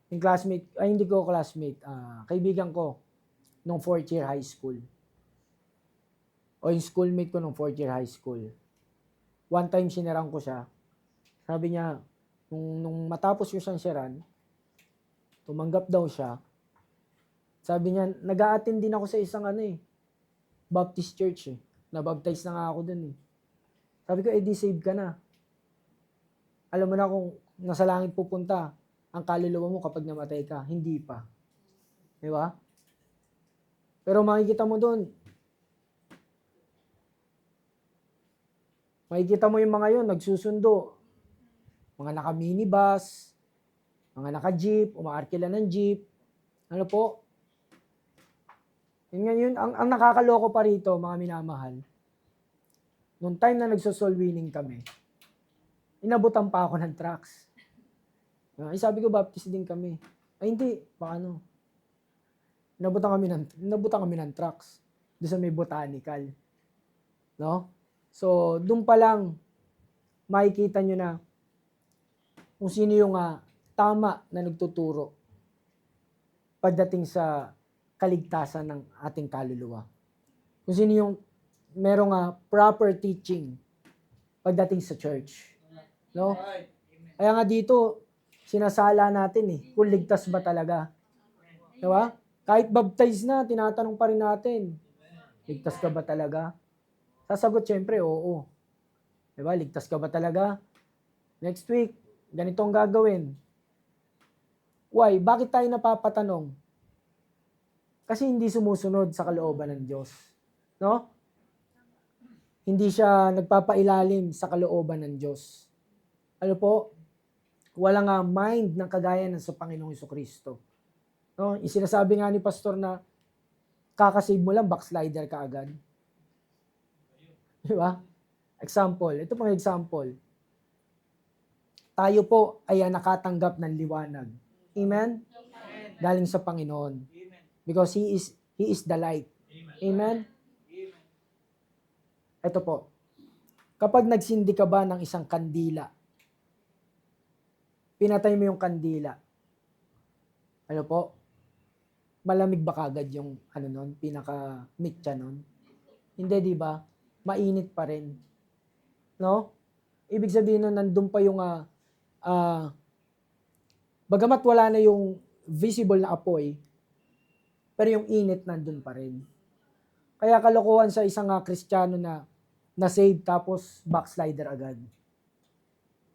Speaker 1: yung classmate, hindi ko classmate, kaibigan ko nung 4th year high school. O yung schoolmate ko nung 4th year high school. One time sinirang ko siya. Sabi niya, nung matapos ko siyang siran, tumanggap daw siya. Sabi niya, nag-a-attend din ako sa isang Baptist church eh. Nabaptize na nga ako dun eh. Sabi ko, di save ka na. Alam mo na kung nasa langit pupunta ang kaluluwa mo kapag namatay ka. Hindi pa. Di ba? Pero makikita mo dun, makikita mo yung mga yun, nagsusundo. Mga naka-minibus, mga naka-jeep, umaarkila ng jeep. Ano po? Yun nga yun, ang nakakaloko pa rito, mga minamahal, nung time na nagso-soul winning kami, inabutan pa ako ng trucks. Sabi ko, Baptist din kami. Hindi, paano? Inabutan kami ng trucks. Doon sa may botanical. No? So, doon pa lang, makikita nyo na kung sino yung tama na nagtuturo pagdating sa kaligtasan ng ating kaluluwa. Kung sino yung merong proper teaching pagdating sa church. No? Kaya nga dito, sinasala natin kung ligtas ba talaga. Diba? Kahit baptize na, tinatanong pa rin natin, ligtas ka ba talaga? Sasagot syempre, oo. Diba? Ligtas ka ba talaga? Next week, ganito ang gagawin. Why? Bakit tayo napapatanong? Kasi hindi sumusunod sa kalooban ng Diyos. No? Hindi siya nagpapailalim sa kalooban ng Diyos. Ano po? Walang mind ng kagaya ng sa Panginoong Jesucristo. No? Isinasabi nga ni pastor na kakasave mo lang, backslider ka agad. Di ba? Example. Ito pang example. Tayo po ay nakatanggap ng liwanag. Amen? Galing sa Panginoon. Because He is the light. Amen? Ito po. Kapag nagsindi ka ba ng isang kandila, pinatay mo yung kandila, ano po? Malamig ba kagad yung pinaka-mitya nun? Hindi, di ba? Mainit pa rin. No? Ibig sabihin nun, nandun pa yung bagamat wala na yung visible na apoy, pero yung init nandun pa rin. Kaya kalokohan sa isang Kristiyano na save tapos backslider agad.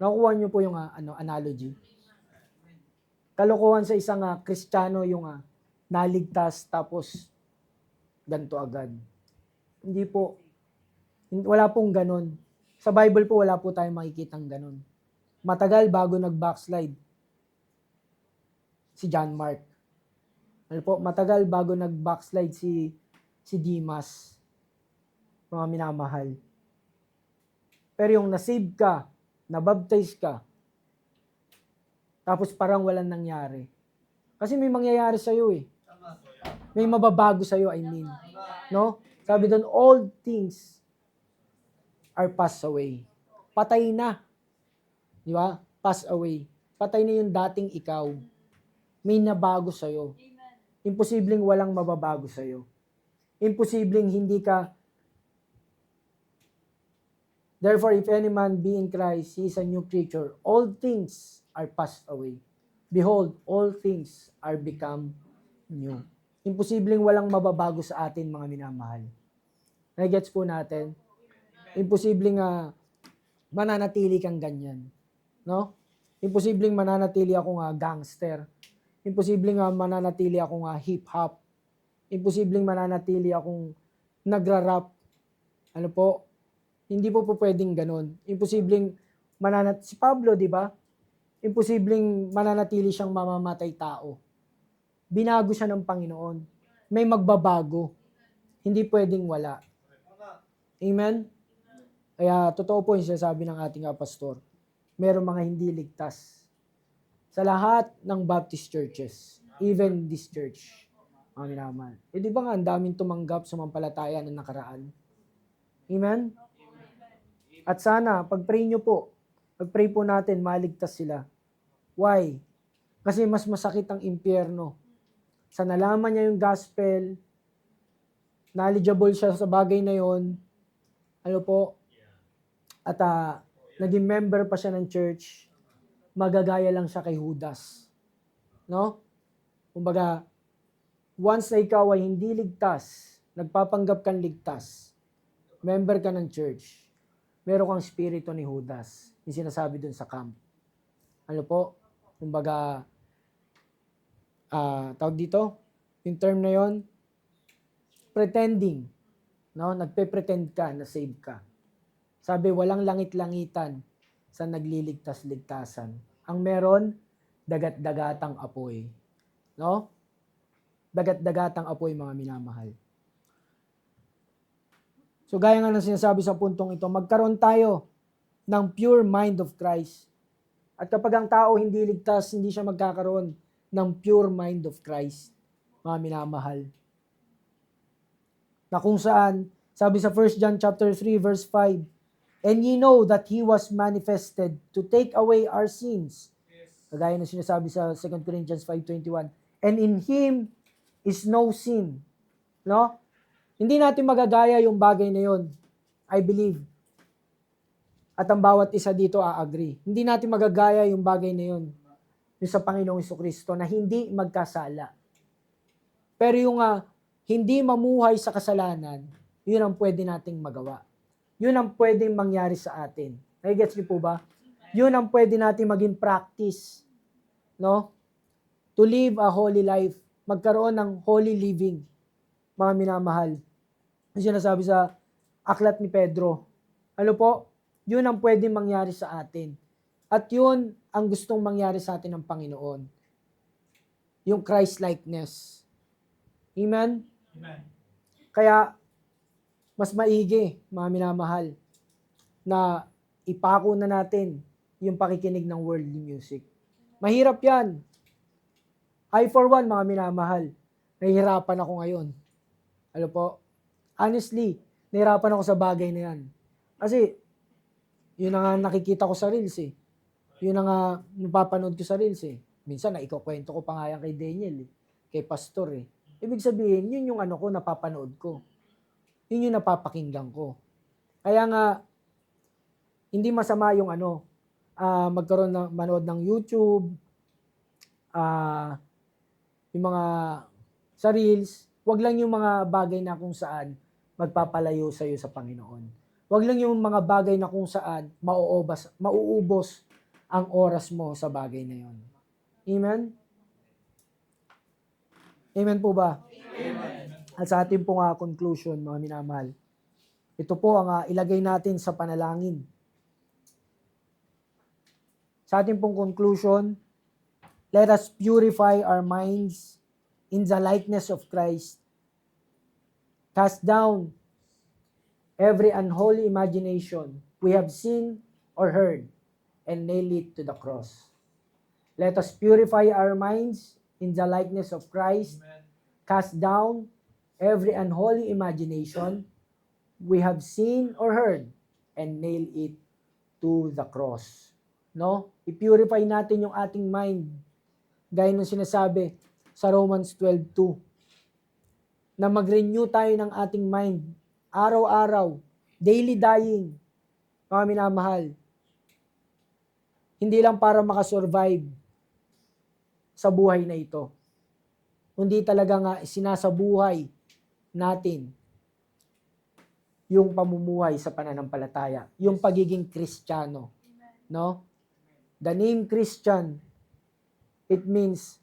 Speaker 1: Nakukuha niyo po yung analogy. Kalokohan sa isang Kristiyano yung naligtas tapos ganito agad. Hindi po. Wala pong ganon. Sa Bible po wala po tayong makikitang ganon. Matagal bago nag-backslide si John Mark. Ano po, matagal bago nag-backslide si Dimas. Mga minamahal. Pero yung nasave ka, nabaptize ka, tapos parang walang nangyari. Kasi may mangyayari sa'yo eh. May mababago sa'yo, I mean. No? Sabi doon, all things are passed away. Patay na. Di ba? Pass away. Patay na yung dating ikaw. May nabago sa'yo. Imposibleng walang mababago sa'yo. Imposibleng hindi ka. Therefore, if any man be in Christ, he is a new creature. All things are passed away. Behold, all things are become new. Imposibleng walang mababago sa atin, mga minamahal. Nagets po natin? Imposibleng mananatili kang ganyan. No? Imposibleng mananatili akong gangster. Imposibleng mananatili akong hip-hop. Imposibleng mananatili akong nagra-rap. Ano po? Hindi po pwedeng ganun. Imposibleng si Pablo, di ba? Imposibleng mananatili siyang mamamatay tao. Binago siya ng Panginoon. May magbabago. Hindi pwedeng wala. Amen? Kaya totoo po yung sinasabi ng ating pastor. Merong mga hindi ligtas. Sa lahat ng Baptist churches. Even this church. Mga minamahal. Di ba nga ang daming tumanggap sa sumampalataya ng nakaraan? Amen? At sana, pag-pray nyo po, pag-pray po natin, maligtas sila. Why? Kasi mas masakit ang impyerno. Sa nalaman niya yung gospel, knowledgeable siya sa bagay na yon, ano po, at naging member pa siya ng church, magagaya lang siya kay Judas. No? Kumbaga, once na ikaw ay hindi ligtas, nagpapanggap kang ligtas, member ka ng church, meron kang spirito ni Judas. Yung sinasabi dun sa camp. Ano po? Kumbaga, tawag dito, yung term na yon, pretending. No? Nagpe-pretend ka na save ka. Sabi, walang langit-langitan sa nagliligtas-ligtasan. Ang meron, dagat-dagatang apoy. No? Dagat-dagatang apoy, mga minamahal. So gaya nga ng sinasabi sa puntong ito, magkaroon tayo ng pure mind of Christ. At kapag ang tao hindi ligtas, hindi siya magkakaroon ng pure mind of Christ, mga minamahal. Na kung saan, sabi sa 1 John chapter 3 verse 5, and ye know that He was manifested to take away our sins. Kagaya ng sinasabi sa 2 Corinthians 5:21, and in Him is no sin. No? Hindi natin magagaya yung bagay na yon. I believe. At ang bawat isa dito agree. Hindi natin magagaya yung bagay na yon. Yung sa Panginoong Jesucristo na hindi magkasala. Pero yung hindi mamuhay sa kasalanan, yun ang pwede nating magawa. Yun ang pwedeng mangyari sa atin. Nagigets niyo po ba? Yun ang pwede natin maging practice. No? To live a holy life. Magkaroon ng holy living. Mga minamahal. Yung sinasabi sa aklat ni Pedro. Ano po? Yun ang pwedeng mangyari sa atin. At yun ang gustong mangyari sa atin ng Panginoon. Yung Christ-likeness. Amen? Amen. Kaya, mas maigi, mga minamahal, na ipako na natin yung pakikinig ng worldly music. Mahirap yan. I for one, mga minamahal, nahihirapan ako ngayon. Ano po? Honestly, nahihirapan ako sa bagay na yan. Kasi, yun ang nakikita ko sa Reels eh. Yun ang napapanood ko sa Reels eh. Minsan, ikukwento ko pa nga yan kay Daniel eh. Kay Pastor eh. Ibig sabihin, yun yung napapanood ko. Yun yung napapakinggan ko. Kaya nga, hindi masama yung magkaroon ng manood ng YouTube, yung mga sa Reels, wag lang yung mga bagay na kung saan magpapalayo sa iyo sa Panginoon. Wag lang yung mga bagay na kung saan mauubos ang oras mo sa bagay na yon. Amen? Amen po ba? Amen. At sa ating pong conclusion, mga minamahal, ito po ang ilagay natin sa panalangin. Sa ating pong conclusion, let us purify our minds in the likeness of Christ. Cast down every unholy imagination we have seen or heard, and nail it to the cross. Let us purify our minds in the likeness of Christ, cast down every unholy imagination we have seen or heard, and nail it to the cross. No? I-purify natin yung ating mind. Gaya ng sinasabi sa Romans 12:2, na mag-renew tayo ng ating mind araw-araw, daily dying, mga minamahal. Hindi lang para makasurvive sa buhay na ito. Hindi talaga nga sinasabuhay natin yung pamumuhay sa pananampalataya, yung pagiging Kristiyano, no? The name Christian, it means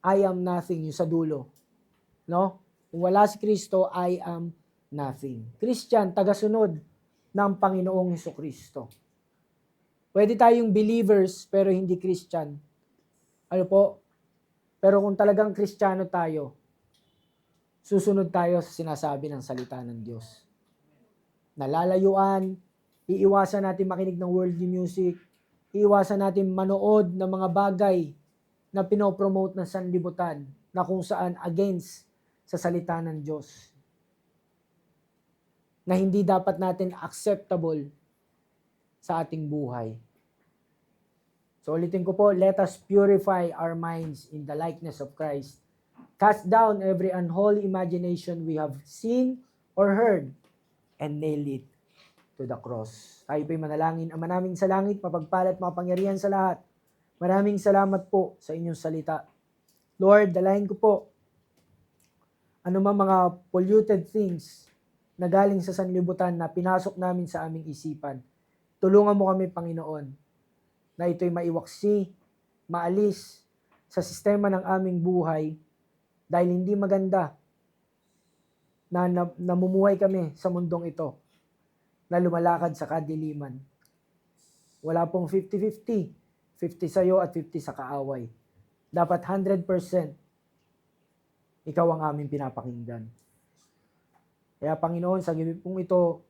Speaker 1: I am nothing, yung sa dulo, no? Kung wala si Kristo, I am nothing. Christian, tagasunod ng Panginoong Hesukristo. Pwede tayong believers pero hindi Christian. Ano po? Pero kung talagang Kristiyano tayo, susunod tayo sa sinasabi ng salita ng Diyos. Nalalayuan, iiwasan natin makinig ng worldly music, iiwasan natin manood ng mga bagay na pinopromote ng sanlibutan na kung saan against sa salita ng Diyos. Na hindi dapat natin acceptable sa ating buhay. So ulitin ko po, let us purify our minds in the likeness of Christ. Cast down every unholy imagination we have seen or heard, and nail it to the cross. Tayo po'y manalangin. Ama namin sa langit, mapagpalat, mapangyarihan sa lahat. Maraming salamat po sa inyong salita. Lord, dalahin ko po anumang mga polluted things na galing sa sanlibutan na pinasok namin sa aming isipan. Tulungan mo kami, Panginoon, na ito'y maiwaksi, maalis sa sistema ng aming buhay dahil hindi maganda na namumuhay kami sa mundong ito na lumalakad sa kadiliman. Wala pong 50-50. 50 sa'yo at 50 sa kaaway. Dapat 100% ikaw ang aming pinapakinggan. Kaya Panginoon, sa gabi pong ito,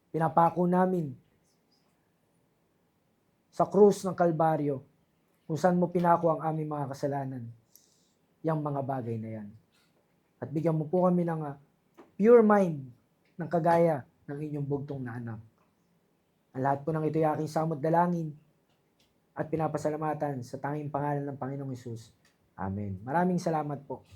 Speaker 1: pinapako namin sa krus ng Kalbaryo, kung saan mo pinako ang aming mga kasalanan, yung mga bagay na yan. At bigyan mo po kami ng pure mind ng kagaya ng inyong bugtong na anak. Ang lahat po ng ito ay aking samot dalangin at pinapasalamatan sa tanging pangalan ng Panginoong Hesus. Amen. Maraming salamat po.